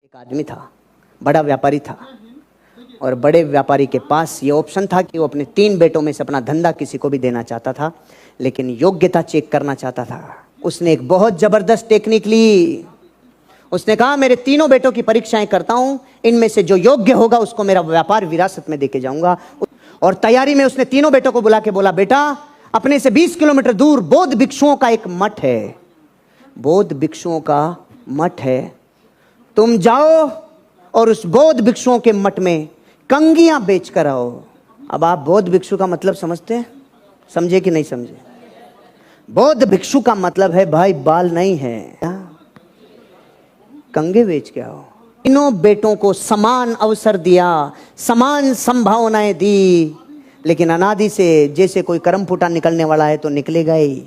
एक आदमी था, बड़ा व्यापारी था और बड़े व्यापारी के पास ये ऑप्शन था कि वो अपने 3 बेटों में से अपना धंधा किसी को भी देना चाहता था, लेकिन योग्यता चेक करना चाहता था। उसने एक बहुत जबरदस्त टेक्निक ली। उसने कहा मेरे 3 बेटों की परीक्षाएं करता हूं, इनमें से जो योग्य होगा उसको मेरा व्यापार विरासत में देके जाऊंगा। और तैयारी में उसने 3 बेटों को बुला के बोला, बेटा अपने से 20 किलोमीटर दूर बौद्ध भिक्षुओं का एक मठ है, बौद्ध भिक्षुओं का मठ है, तुम जाओ और उस बौद्ध भिक्षुओं के मठ में कंघियां बेच कर आओ। अब आप बौद्ध भिक्षु का मतलब समझते हैं? समझे कि नहीं समझे? बौद्ध भिक्षु का मतलब है भाई बाल नहीं है, कंघे बेच के आओ। तीनों बेटों को समान अवसर दिया, समान संभावनाएं दी, लेकिन अनादि से जैसे कोई करम फूटा निकलने वाला है तो निकलेगा ही,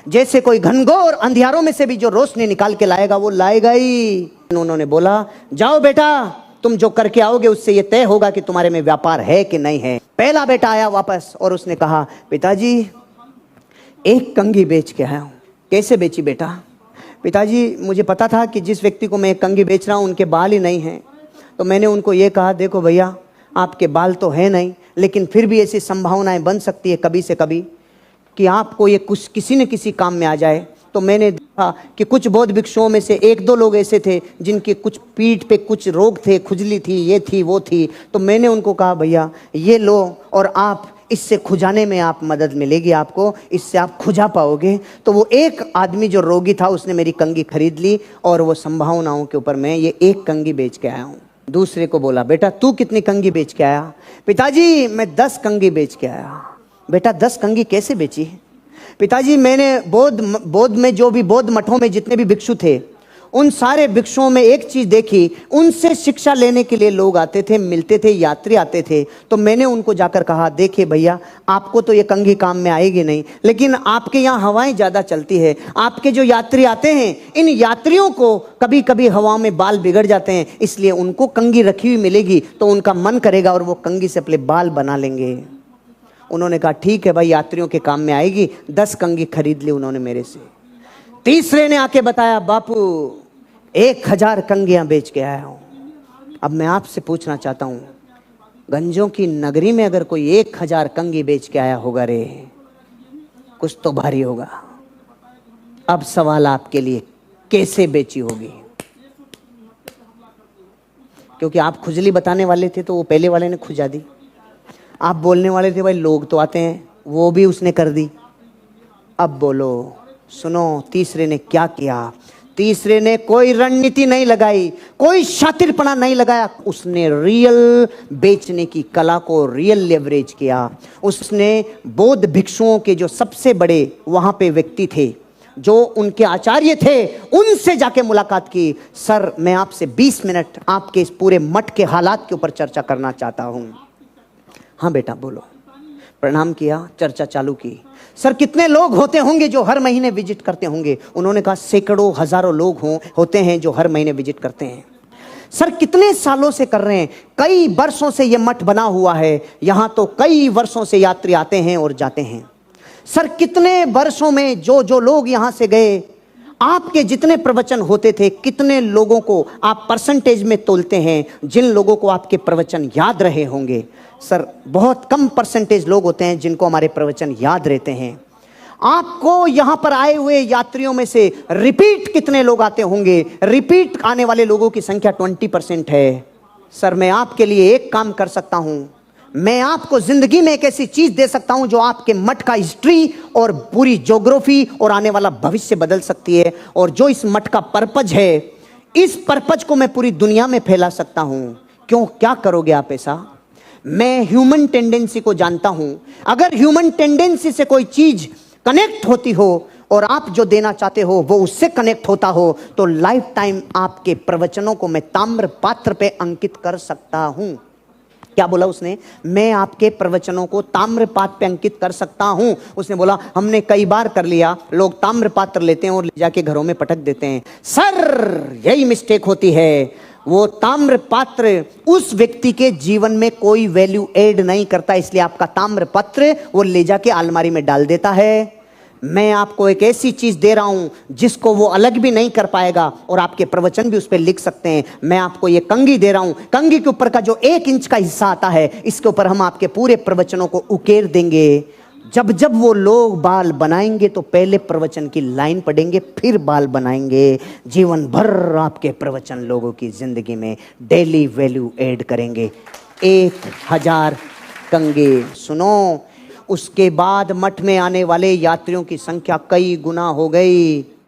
जैसे कोई घनघोर अंधियारों में से भी जो रोशनी निकाल के लाएगा वो लाएगा ही। उन्होंने बोला जाओ बेटा, तुम जो करके आओगे उससे ये तय होगा कि तुम्हारे में व्यापार है कि नहीं है। पहला बेटा आया वापस और उसने कहा, पिताजी एक कंघी बेच के आया हूं। कैसे बेची बेटा? पिताजी मुझे पता था कि जिस व्यक्ति को मैं एक कंघी बेच रहा हूं उनके बाल ही नहीं हैं, तो मैंने उनको ये कहा, देखो भैया आपके बाल तो है नहीं, लेकिन फिर भी ऐसी संभावनाएं बन सकती है कभी से कभी कि आपको ये कुछ किसी न किसी काम में आ जाए। तो मैंने देखा कि कुछ बौद्ध भिक्षुओं में से 1-2 लोग ऐसे थे जिनके कुछ पीठ पे कुछ रोग थे, खुजली थी, ये थी वो थी। तो मैंने उनको कहा भैया ये लो और आप इससे खुजाने में आप मदद मिलेगी आपको, इससे आप खुजा पाओगे। तो वो एक आदमी जो रोगी था उसने मेरी कंघी खरीद ली और वो संभावनाओं के ऊपर मैं ये एक कंघी बेच के आया हूँ। दूसरे को बोला, बेटा तू कितनी कंघी बेच के आया? पिताजी मैं 10 कंघी बेच के आया। बेटा 10 कंघी कैसे बेची? पिताजी मैंने बौद्ध में जो भी बौद्ध मठों में जितने भी भिक्षु थे उन सारे भिक्षुओं में एक चीज देखी, उनसे शिक्षा लेने के लिए लोग आते थे, मिलते थे, यात्री आते थे। तो मैंने उनको जाकर कहा, देखिए भैया आपको तो ये कंघी काम में आएगी नहीं, लेकिन आपके यहाँ हवाएं ज़्यादा चलती है, आपके जो यात्री आते हैं इन यात्रियों को कभी कभी हवा में बाल बिगड़ जाते हैं, इसलिए उनको कंघी रखी हुई मिलेगी तो उनका मन करेगा और वो कंघी से अपने बाल बना लेंगे। उन्होंने कहा ठीक है भाई, यात्रियों के काम में आएगी। 10 कंघी खरीद ली उन्होंने मेरे से। तीसरे ने आके बताया, बापू 1000 कंघियां बेच के आया हूं। अब मैं आपसे पूछना चाहता हूं, गंजों की नगरी में अगर कोई 1000 कंघी बेच के आया होगा रे, कुछ तो भारी होगा। अब सवाल आपके लिए, कैसे बेची होगी? क्योंकि आप खुजली बताने वाले थे तो वो पहले वाले ने खुजा दी, आप बोलने वाले थे भाई लोग तो आते हैं, वो भी उसने कर दी। अब बोलो, सुनो तीसरे ने क्या किया? तीसरे ने कोई रणनीति नहीं लगाई, कोई शातिरपना नहीं लगाया, उसने रियल बेचने की कला को रियल लेवरेज किया। उसने बौद्ध भिक्षुओं के जो सबसे बड़े वहां पे व्यक्ति थे, जो उनके आचार्य थे, उनसे जाके मुलाकात की। सर मैं आपसे 20 मिनट आपके इस पूरे मठ के हालात के ऊपर चर्चा करना चाहता हूं। हाँ बेटा बोलो। प्रणाम किया, चर्चा चालू की। सर कितने लोग होते होंगे जो हर महीने विजिट करते होंगे? उन्होंने कहा सैकड़ों हजारों लोग होते हैं जो हर महीने विजिट करते हैं। सर कितने सालों से कर रहे हैं? कई वर्षों से ये मठ बना हुआ है, यहाँ तो कई वर्षों से यात्री आते हैं और जाते हैं। सर कितने वर्षों में जो लोग यहाँ से गए, आपके जितने प्रवचन होते थे, कितने लोगों को आप परसेंटेज में तोलते हैं जिन लोगों को आपके प्रवचन याद रहे होंगे? सर बहुत कम परसेंटेज लोग होते हैं जिनको हमारे प्रवचन याद रहते हैं। आपको यहाँ पर आए हुए यात्रियों में से रिपीट कितने लोग आते होंगे? रिपीट आने वाले लोगों की संख्या 20% है। सर मैं आपके लिए एक काम कर सकता हूँ, मैं आपको जिंदगी में एक ऐसी चीज दे सकता हूं जो आपके मठ का हिस्ट्री और पूरी ज्योग्राफी और आने वाला भविष्य बदल सकती है। और जो इस मठ का पर्पज है, इस पर्पज को मैं पूरी दुनिया में फैला सकता हूं। क्यों, क्या करोगे आप ऐसा? मैं ह्यूमन टेंडेंसी को जानता हूं। अगर ह्यूमन टेंडेंसी से कोई चीज कनेक्ट होती हो और आप जो देना चाहते हो वो उससे कनेक्ट होता हो, तो लाइफ टाइम आपके प्रवचनों को मैं ताम्र पात्र पे अंकित कर सकता हूं। क्या बोला उसने? मैं आपके प्रवचनों को ताम्रपात्र पे अंकित कर सकता हूं। उसने बोला हमने कई बार कर लिया, लोग ताम्रपात्र लेते हैं और ले जाके घरों में पटक देते हैं। सर यही मिस्टेक होती है, वो ताम्रपात्र उस व्यक्ति के जीवन में कोई वैल्यू ऐड नहीं करता, इसलिए आपका ताम्रपत्र वो ले जाके अलमारी में डाल देता है। मैं आपको एक ऐसी चीज दे रहा हूं जिसको वो अलग भी नहीं कर पाएगा, और आपके प्रवचन भी उस पर लिख सकते हैं। मैं आपको ये कंघी दे रहा हूं, कंघी के ऊपर का जो 1 इंच का हिस्सा आता है, इसके ऊपर हम आपके पूरे प्रवचनों को उकेर देंगे। जब जब वो लोग बाल बनाएंगे तो पहले प्रवचन की लाइन पढ़ेंगे, फिर बाल बनाएंगे। जीवन भर आपके प्रवचन लोगों की जिंदगी में डेली वैल्यू ऐड करेंगे। 1000 कंघे। सुनो, उसके बाद मठ में आने वाले यात्रियों की संख्या कई गुना हो गई।